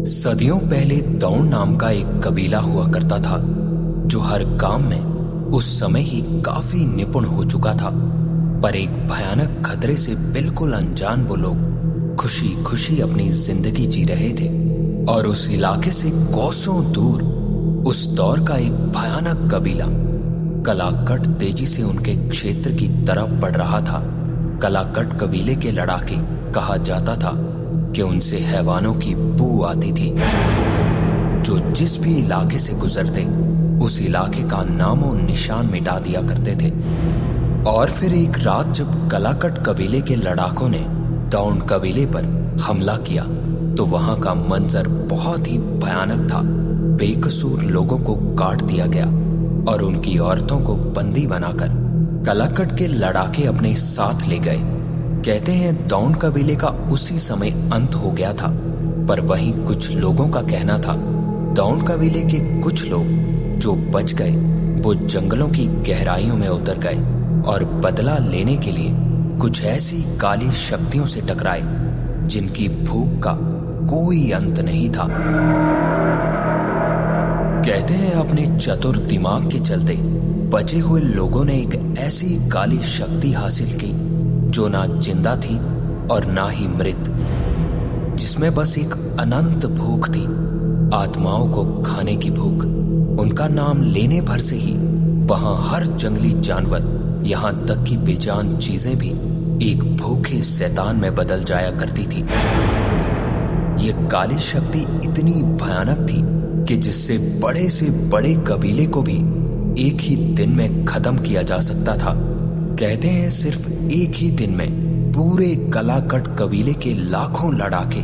सदियों पहले दौड़ नाम का एक कबीला हुआ करता था जो हर काम में उस समय ही काफी निपुण हो चुका था। पर एक भयानक खतरे से बिल्कुल अनजान वो लोग खुशी खुशी अपनी जिंदगी जी रहे थे और उस इलाके से कोसों दूर उस दौर का एक भयानक कबीला कलाकट तेजी से उनके क्षेत्र की तरफ बढ़ रहा था। कलाकट कबीले के लड़ाके कहा जाता था कि उनसे हैवानों की बू आती थी जो जिस भी इलाके से गुजरते उस इलाके का नामो निशान मिटा दिया करते थे। और फिर एक रात जब कलाकट कबीले के लड़ाकों ने दौड़ कबीले पर हमला किया तो वहां का मंजर बहुत ही भयानक था। बेकसूर लोगों को काट दिया गया और उनकी औरतों को बंदी बनाकर कलाकट के लड़ाके अपने साथ ले गए। कहते हैं दौड़ कबीले का उसी समय अंत हो गया था। पर वहीं कुछ लोगों का कहना था दौड़ कबीले के कुछ लोग जो बच गए वो जंगलों की गहराइयों में उतर गए और बदला लेने के लिए कुछ ऐसी काली शक्तियों से टकराए जिनकी भूख का कोई अंत नहीं था। कहते हैं अपने चतुर दिमाग के चलते बचे हुए लोगों ने एक ऐसी काली शक्ति हासिल की जो ना जिंदा थी और ना ही मृत, जिसमें बस एक अनंत भूख थी, आत्माओं को खाने की भूख। उनका नाम लेने भर से ही वहां हर जंगली जानवर यहां तक कि बेजान चीजें भी एक भूखे शैतान में बदल जाया करती थी। यह काली शक्ति इतनी भयानक थी कि जिससे बड़े से बड़े कबीले को भी एक ही दिन में खत्म किया जा सकता था। कहते हैं सिर्फ एक ही दिन में पूरे कलाकट कबीले के लाखों लड़ाके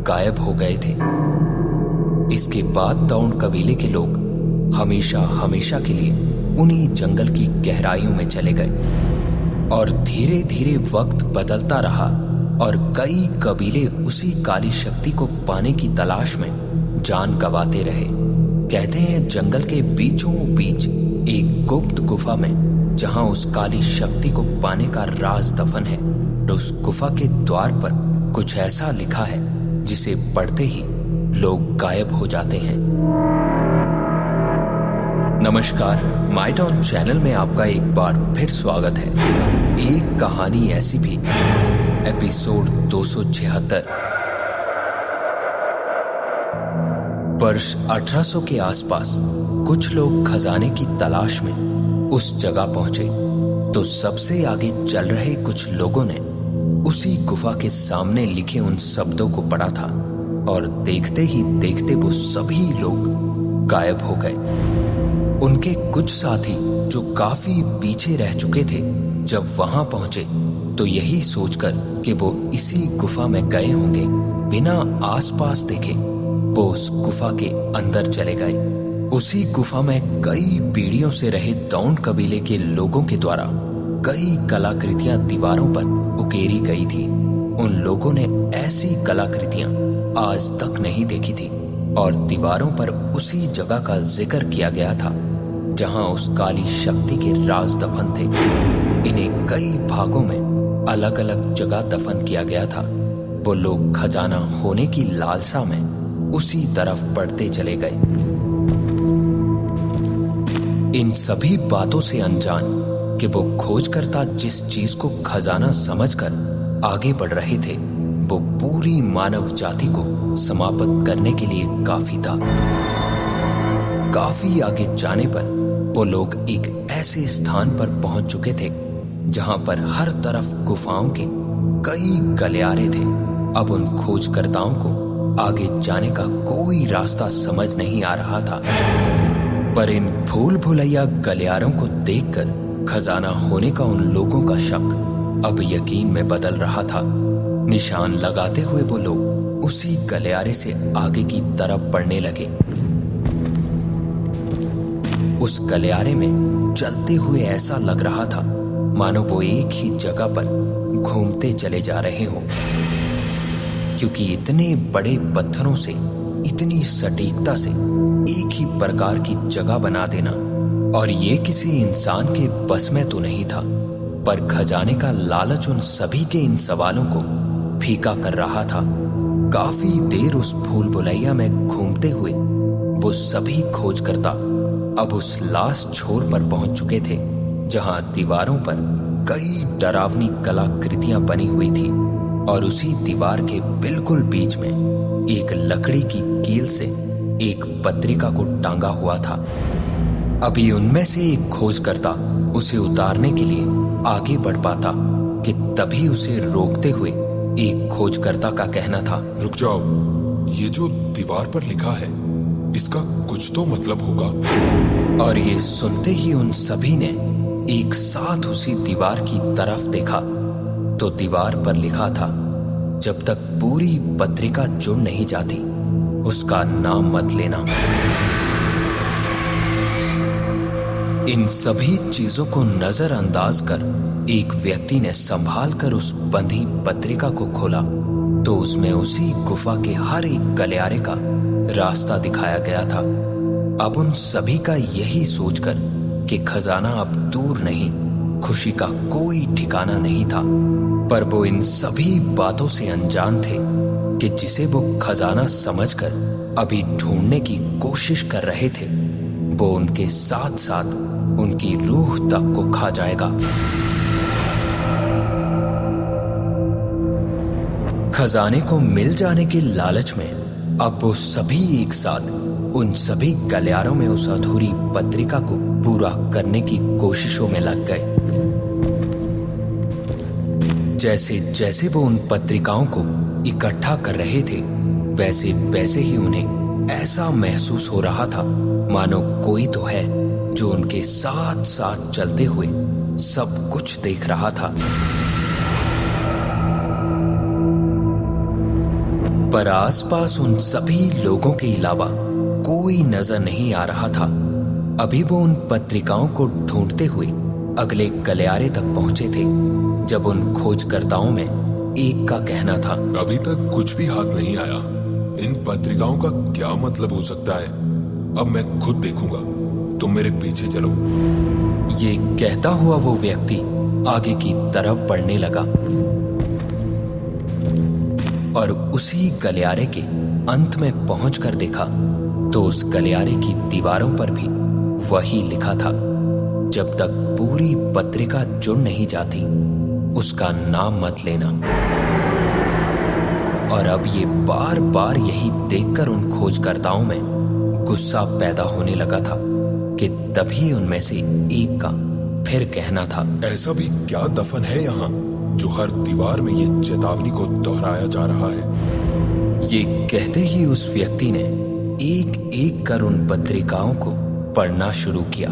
गायब हो गए थे। इसके बाद दौड़ कबीले के लोग हमेशा हमेशा के लिए उन्हीं जंगल की गहराइयों में चले गए और धीरे धीरे वक्त बदलता रहा और कई कबीले उसी काली शक्ति को पाने की तलाश में जान गंवाते रहे। कहते हैं जंगल के बीचों बीच एक गुप्त गुफा में जहां उस काली शक्ति को पाने का राज दफन है, तो उस गुफा के द्वार पर कुछ ऐसा लिखा है जिसे पढ़ते ही लोग गायब हो जाते हैं। नमस्कार, माइटॉन चैनल में आपका एक बार फिर स्वागत है। एक कहानी ऐसी भी, एपिसोड 276। वर्ष 1800 के आसपास कुछ लोग खजाने की तलाश में उस जगह पहुंचे तो सबसे आगे चल रहे कुछ लोगों ने उसी गुफा के सामने लिखे उन शब्दों को पढ़ा था और देखते ही देखते वो सभी लोग गायब हो गए। उनके कुछ साथी जो काफी पीछे रह चुके थे जब वहां पहुंचे तो यही सोचकर कि वो इसी गुफा में गए होंगे, बिना आसपास देखे वो उस गुफा के अंदर चले गए। उसी गुफा में कई पीढ़ियों से रहे दौड़ कबीले के लोगों के द्वारा कई कलाकृतियां दीवारों पर उकेरी गई थी। उन लोगों ने ऐसी कलाकृतियां आज तक नहीं देखी थी और दीवारों पर उसी जगह का जिक्र किया गया था जहां उस काली शक्ति के राज दफन थे। इन्हें कई भागों में अलग अलग जगह दफन किया गया था। वो लोग खजाना होने की लालसा में उसी तरफ बढ़ते चले गए। इन सभी बातों से अनजान कि वो खोजकर्ता जिस चीज को खजाना समझकर आगे बढ़ रहे थे वो पूरी मानव जाति को समाप्त करने के लिए काफी था। काफी आगे जाने पर वो लोग एक ऐसे स्थान पर पहुंच चुके थे जहां पर हर तरफ गुफाओं के कई गलियारे थे। अब उन खोजकर्ताओं को आगे जाने का कोई रास्ता समझ नहीं आ रहा था। पर इन भूल भुलैया गलियारों को देखकर खजाना होने का उन लोगों का शक अब यकीन में बदल रहा था। निशान लगाते हुए वो लोग उसी गलियारे से आगे की तरफ बढ़ने लगे। उस गलियारे में चलते हुए ऐसा लग रहा था मानो वो एक ही जगह पर घूमते चले जा रहे हों, क्योंकि इतने बड़े पत्थरों से इतनी सटीकता से एक ही प्रकार की जगह बना देना और ये किसी इंसान के बस में तो नहीं था। पर खजाने का लालच उन सभी के इन सवालों को फीका कर रहा था। काफी देर उस भूल भुलैया में घूमते हुए वो सभी खोजकर्ता अब उस लास्ट छोर पर पहुंच चुके थे, जहां दीवारों पर कई डरावनी कलाकृतियां बनी हुई थी और उसी दीवार के बिल्कुल बीच में एक लकड़ी की कील से एक पत्रिका को टांगा हुआ था। अभी उनमें से एक खोजकर्ता उसे उतारने के लिए आगे बढ़ पाता कि तभी उसे रोकते हुए एक खोजकर्ता का कहना था, रुक जाओ, ये जो दीवार पर लिखा है इसका कुछ तो मतलब होगा। और ये सुनते ही उन सभी ने एक साथ उसी दीवार की तरफ देखा तो दीवार पर लिखा था, जब तक पूरी पत्रिका जुड़ नहीं जाती उसका नाम मत लेना। इन सभी चीजों को नजरअंदाज कर एक व्यक्ति ने संभाल कर उस बंधी पत्रिका को खोला तो उसमें उसी गुफा के हर एक गलियारे का रास्ता दिखाया गया था। अब उन सभी का यही सोचकर कि खजाना अब दूर नहीं, खुशी का कोई ठिकाना नहीं था, पर वो इन सभी बातों से अनजान थे कि जिसे वो खजाना समझकर अभी ढूंढने की कोशिश कर रहे थे वो उनके साथ साथ उनकी रूह तक को खा जाएगा। खजाने को मिल जाने के लालच में अब वो सभी एक साथ उन सभी गलियारों में उस अधूरी पत्रिका को पूरा करने की कोशिशों में लग गए। जैसे जैसे वो उन पत्रिकाओं को इकट्ठा कर रहे थे वैसे वैसे ही उन्हें ऐसा महसूस हो रहा था मानो कोई तो है जो उनके साथ साथ चलते हुए सब कुछ देख रहा था। पर आसपास उन सभी लोगों के अलावा कोई नजर नहीं आ रहा था। अभी वो उन पत्रिकाओं को ढूंढते हुए अगले गलियारे तक पहुंचे थे जब उन खोजकर्ताओं में एक का कहना था, अभी तक कुछ भी हाथ नहीं आया। इन पत्रिकाओं का क्या मतलब हो सकता है? अब मैं खुद देखूंगा, तुम मेरे पीछे चलो। ये कहता हुआ वो व्यक्ति आगे की तरफ बढ़ने लगा और उसी गलियारे के अंत में पहुंचकर देखा तो उस गलियारे की दीवारों पर भी वही लिखा था, जब तक पूरी पत्रिका जुड़ नहीं जाती उसका नाम मत लेना। और अब ये बार बार यही देखकर उन खोजकर्ताओं में गुस्सा पैदा होने लगा था कि तभी उनमें से एक का फिर कहना था, ऐसा भी क्या दफन है यहाँ जो हर दीवार में ये चेतावनी को दोहराया जा रहा है? ये कहते ही उस व्यक्ति ने एक एक कर उन पत्रिकाओं को पढ़ना शुरू किया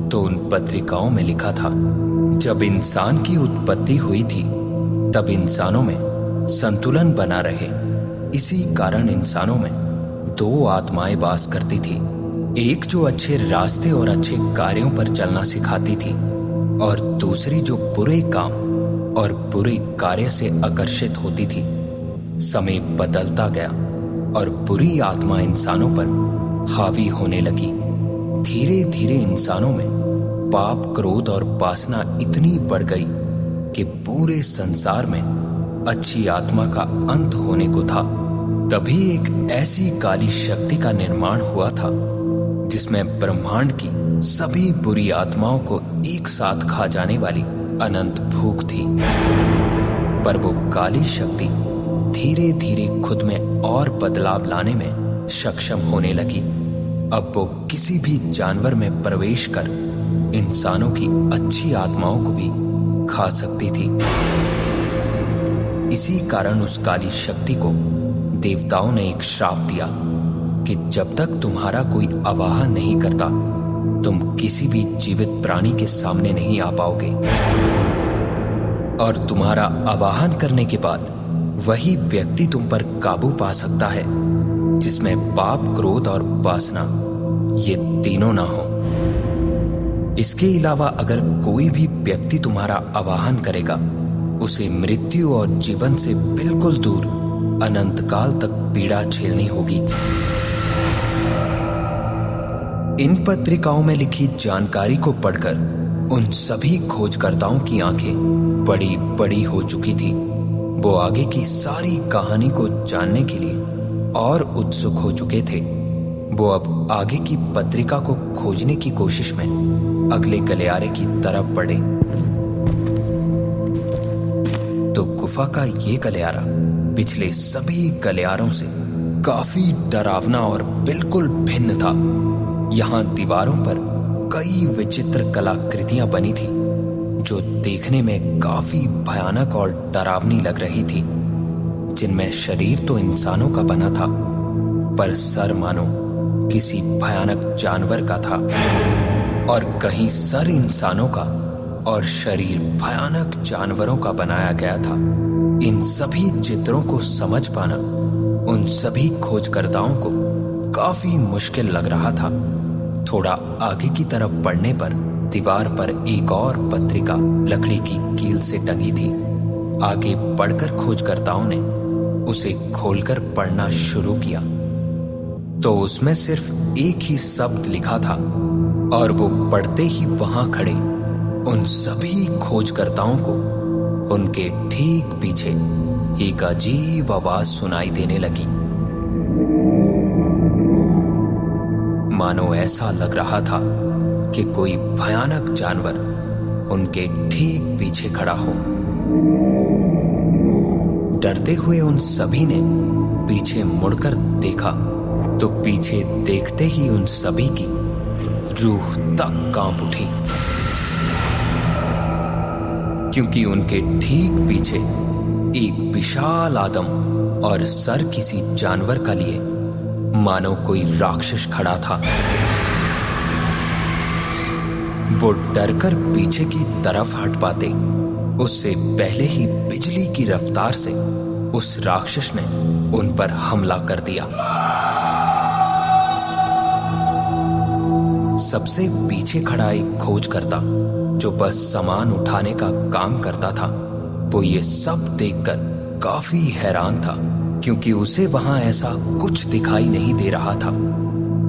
तो उन पत्रिकाओं में लिखा था, जब इंसान की उत्पत्ति हुई थी तब इंसानों में संतुलन बना रहे, इसी कारण इंसानों में दो आत्माएं वास करती थी, एक जो अच्छे रास्ते और अच्छे कार्यों पर चलना सिखाती थी और दूसरी जो बुरे काम और बुरे कार्य से आकर्षित होती थी। समय बदलता गया और बुरी आत्मा इंसानों पर हावी होने लगी। धीरे धीरे इंसानों में पाप, क्रोध और वासना इतनी बढ़ गई कि पूरे संसार में अच्छी आत्मा का अंत होने को था। तभी एक ऐसी काली शक्ति का निर्माण हुआ था जिसमें ब्रह्मांड की सभी बुरी आत्माओं को एक साथ खा जाने वाली अनंत भूख थी। पर वो काली शक्ति धीरे धीरे खुद में और बदलाव लाने में सक्षम होने लगी। अब वो किसी भी जानवर में प्रवेश कर इंसानों की अच्छी आत्माओं को भी खा सकती थी। इसी कारण उस काली शक्ति को देवताओं ने एक श्राप दिया कि जब तक तुम्हारा कोई आवाहन नहीं करता तुम किसी भी जीवित प्राणी के सामने नहीं आ पाओगे, और तुम्हारा आवाहन करने के बाद वही व्यक्ति तुम पर काबू पा सकता है जिसमें पाप, क्रोध और वासना ये तीनों ना हो। इसके अलावा अगर कोई भी व्यक्ति तुम्हारा आवाहन करेगा उसे मृत्यु और जीवन से बिल्कुल दूर अनंत काल तक पीड़ा झेलनी होगी। इन पत्रिकाओं में लिखी जानकारी को पढ़कर उन सभी खोजकर्ताओं की आंखें बड़ी बड़ी हो चुकी थी वो आगे की सारी कहानी को जानने के लिए और उत्सुक हो चुके थे। वो अब आगे की पत्रिका को खोजने की कोशिश में अगले गलियारे की तरफ बढ़े। तो गुफा का ये गलियारा पिछले सभी गलियारों से काफी डरावना और बिल्कुल भिन्न था। यहाँ दीवारों पर कई विचित्र कलाकृतियां बनी थी जो देखने में काफी भयानक और डरावनी लग रही थी, जिनमें शरीर तो इंसानों का बना था पर सर मानो किसी भयानक जानवर का था, और कहीं सर इंसानों का और शरीर भयानक जानवरों का बनाया गया था। इन सभी चित्रों को समझ पाना उन सभी खोजकर्ताओं को काफी मुश्किल लग रहा था। थोड़ा आगे की तरफ बढ़ने पर दीवार पर एक और पत्रिका लकड़ी की कील से टंगी थी। आगे बढ़कर खोजकर्ताओं ने उसे खोलकर पढ़ना शुरू किया तो उसमें सिर्फ एक ही शब्द लिखा था, और वो पढ़ते ही वहां खड़े उन सभी खोजकर्ताओं को उनके ठीक पीछे एक अजीब आवाज सुनाई देने लगी। मानो ऐसा लग रहा था कि कोई भयानक जानवर उनके ठीक पीछे खड़ा हो। डरते हुए उन सभी ने पीछे मुड़कर देखा तो पीछे देखते ही उन सभी की रूह तक कांप उठी, क्योंकि उनके ठीक पीछे एक विशाल आदम और सर किसी जानवर का लिए मानो कोई राक्षस खड़ा था। वो डरकर पीछे की तरफ हट पाते उससे पहले ही बिजली की रफ्तार से उस राक्षस ने उन पर हमला कर दिया। सबसे पीछे खड़ा एक खोजकर्ता जो बस सामान उठाने का काम करता था, वो ये सब देखकर काफी हैरान था, क्योंकि उसे वहां ऐसा कुछ दिखाई नहीं दे रहा था।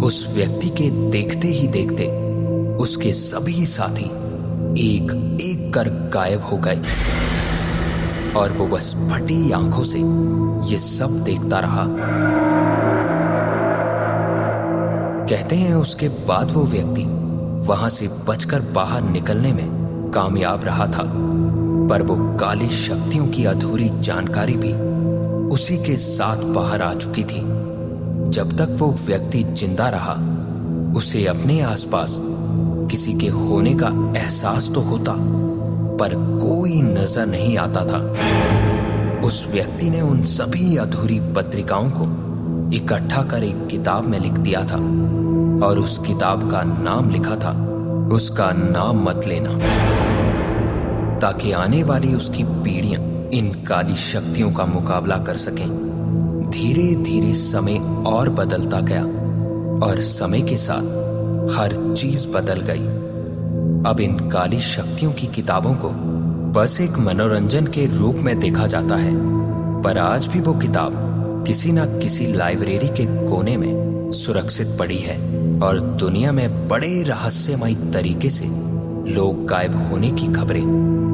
उस व्यक्ति के देखते ही देखते उसके सभी साथी एक एक कर गायब हो गए, और वो बस फटी आंखों से ये सब देखता रहा। कहते हैं उसके बाद वो व्यक्ति वहां से बचकर बाहर निकलने में कामयाब रहा था, पर वो काली शक्तियों की अधूरी जानकारी भी उसी के साथ बाहर आ चुकी थी। जब तक वो व्यक्ति जिंदा रहा, उसे अपने आसपास किसी के होने का एहसास तो होता, पर कोई नजर नहीं आता था। उस व्यक्ति ने उन सभी अधूरी पत्रिकाओं को इकट्ठा कर एक किताब में लिख दिया था, और उस किताब का नाम लिखा था उसका नाम मत लेना, ताकि आने वाली उसकी पीढ़ियां इन काली शक्तियों का मुकाबला कर सकें। धीरे धीरे समय और बदलता गया, और समय के साथ हर चीज बदल गई। अब इन काली शक्तियों की किताबों को बस एक मनोरंजन के रूप में देखा जाता है, पर आज भी वो किताब किसी न किसी लाइब्रेरी के कोने में सुरक्षित पड़ी है, और दुनिया में बड़े रहस्यमयी तरीके से लोग गायब होने की खबरें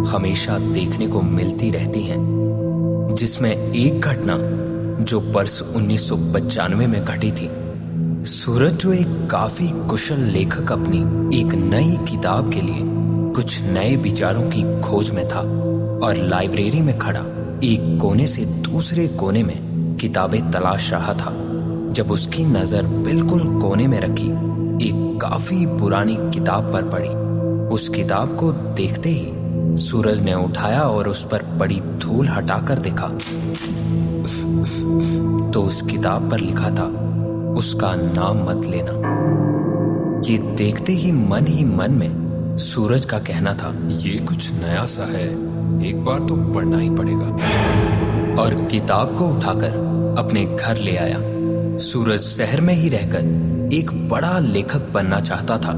हमेशा देखने को मिलती रहती हैं। जिसमें एक घटना जो वर्ष 1995 में घटी थी। सूरज, जो एक काफी कुशल लेखक, अपनी एक नई किताब के लिए कुछ नए विचारों की खोज में था, और लाइब्रेरी में खड़ा एक कोने से दूसरे कोने में किताबें तलाश रहा था, जब उसकी नजर बिल्कुल कोने में रखी एक काफी पुरानी किताब पर पड़ी। उस किताब को देखते ही सूरज ने उठाया और उस पर पड़ी धूल हटाकर देखा तो उस किताब पर लिखा था उसका नाम मत लेना। ये देखते ही मन में सूरज का कहना था, ये कुछ नया सा है, एक बार तो पढ़ना ही पड़ेगा। और किताब को उठाकर अपने घर ले आया। सूरज शहर में ही रहकर एक बड़ा लेखक बनना चाहता था,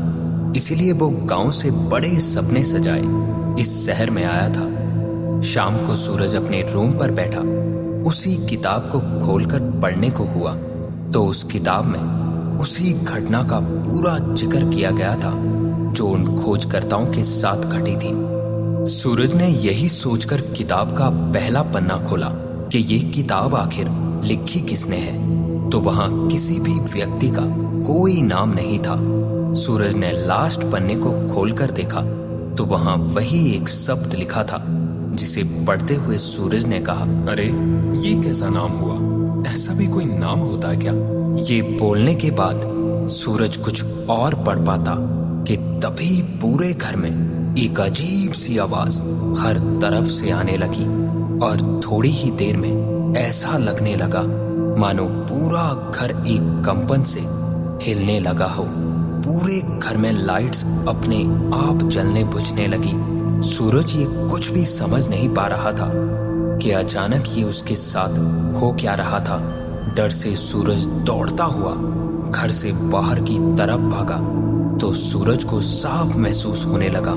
इसीलिए वो गांव से बड़े सपने सजाए इस शहर में आया था। शाम को सूरज अपने रूम पर बैठा, उसी किताब को खोलकर पढ़ने को हुआ तो उस किताब में उसी घटना का पूरा जिक्र किया गया था जो उन खोजकर्ताओं के साथ घटी थी। सूरज ने यही सोचकर किताब का पहला पन्ना खोला कि ये किताब आखिर लिखी किसने है, तो वहां किसी भी व्यक्ति का कोई नाम नहीं था। सूरज ने लास्ट पन्ने को खोलकर देखा तो वहां वही एक शब्द लिखा था, जिसे पढ़ते हुए सूरज ने कहा, अरे ये कैसा नाम हुआ? ऐसा भी कोई नाम होता है क्या? ये बोलने के बाद सूरज कुछ और पढ़ पाता कि तभी पूरे घर में एक अजीब सी आवाज हर तरफ से आने लगी और थोड़ी ही देर में ऐसा लगने लगा मानो पूरा घर एक कंपन से हिलने लगा हो। पूरे घर में लाइट्स अपने आप जलने बुझने लगी। सूरज ये कुछ भी समझ नहीं पा रहा था कि अचानक ये उसके साथ हो क्या रहा था। डर से सूरज दौड़ता हुआ घर से बाहर की तरफ भागा तो सूरज को साफ महसूस होने लगा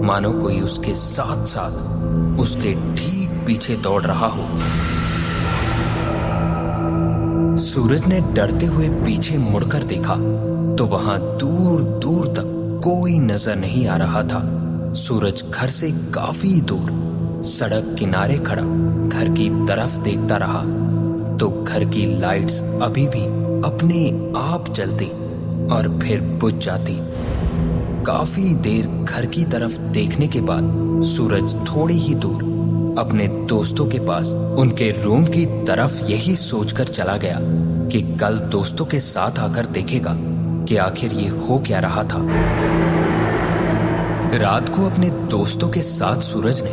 मानो कोई उसके साथ साथ उसके ठीक पीछे दौड़ रहा हो। सूरज ने डरते हुए पीछे मुड़कर देखा तो वहां दूर दूर तक कोई नजर नहीं आ रहा था। सूरज घर से काफी दूर सड़क किनारे खड़ा घर की तरफ देखता रहा तो घर की लाइट्स अभी भी अपने आप जलती और फिर बुझ जाती। काफी देर घर की तरफ देखने के बाद सूरज थोड़ी ही दूर अपने दोस्तों के पास उनके रूम की तरफ यही सोचकर चला गया कि कल दोस्तों के साथ आकर देखेगा कि आखिर ये हो क्या रहा था। रात को अपने दोस्तों के साथ सूरज ने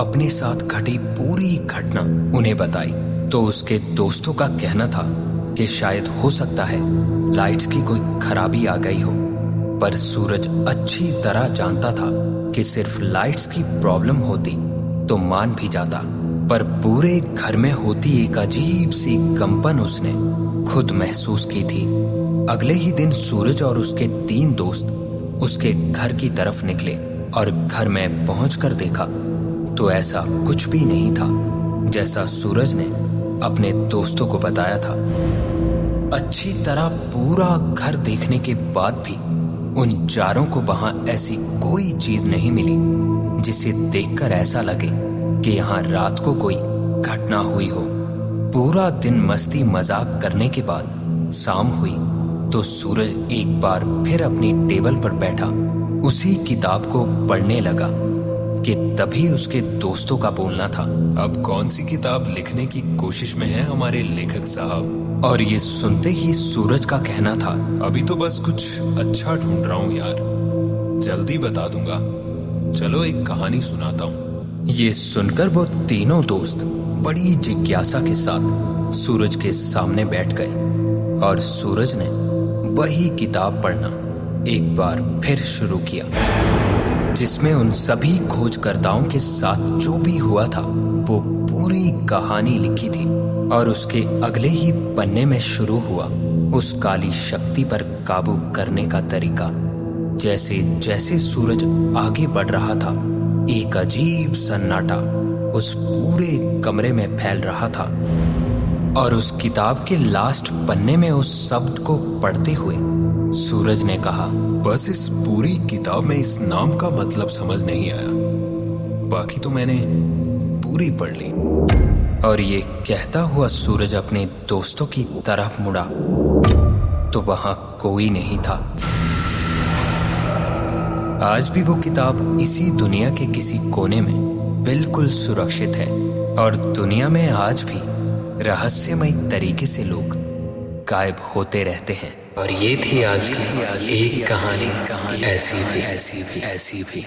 अपने साथ घटी पूरी घटना उन्हें बताई तो उसके दोस्तों का कहना था कि शायद हो सकता है लाइट्स की कोई खराबी आ गई हो, पर सूरज अच्छी तरह जानता था कि सिर्फ लाइट्स की प्रॉब्लम होती तो मान भी जाता, पर पूरे घर में होती एक अजीब सी कंपन उसने खुद महसूस की थी। अगले ही दिन सूरज और उसके 3 दोस्त उसके घर की तरफ निकले और घर में पहुंचकर देखा तो ऐसा कुछ भी नहीं था जैसा सूरज ने अपने दोस्तों को बताया था। अच्छी तरह पूरा घर देखने के बाद भी उन चारों को वहां ऐसी कोई चीज नहीं मिली जिसे देखकर ऐसा लगे कि यहाँ रात को कोई घटना हुई हो। पूरा दिन मस्ती मजाक करने के बाद शाम हुई तो सूरज एक बार फिर अपनी टेबल पर बैठा उसी किताब को पढ़ने लगा कि तभी उसके दोस्तों का बोलना था, अब कौन सी किताब लिखने की कोशिश में है हमारे लेखक साहब? और ये सुनते ही सूरज का कहना था, अभी तो बस कुछ अच्छा ढूंढ रहा हूँ यार, जल्दी बता दूंगा। चलो एक कहानी सुनाता हूँ। ये सुनकर वो तीनों दोस्त बड़ी जिज्ञासा के साथ सूरज के सामने बैठ गए और सूरज ने वही किताब पढ़ना एक बार फिर शुरू किया जिसमें उन सभी खोजकर्ताओं के साथ जो भी हुआ था वो पूरी कहानी लिखी थी। और उसके अगले ही पन्ने में शुरू हुआ उस काली शक्ति पर काबू करने का तरीका। जैसे जैसे सूरज आगे बढ़ रहा था एक अजीब सन्नाटा उस पूरे कमरे में फैल रहा था और उस किताब के लास्ट पन्ने में उस शब्द को पढ़ते हुए सूरज ने कहा, बस इस पूरी किताब में इस नाम का मतलब समझ नहीं आया, बाकी तो मैंने पूरी पढ़ ली। और ये कहता हुआ सूरज अपने दोस्तों की तरफ मुड़ा तो वहां कोई नहीं था। आज भी वो किताब इसी दुनिया के किसी कोने में बिल्कुल सुरक्षित है और दुनिया में आज भी रहस्यमय तरीके से लोग गायब होते रहते हैं। और ये थी आज की एक कहानी, ऐसी भी।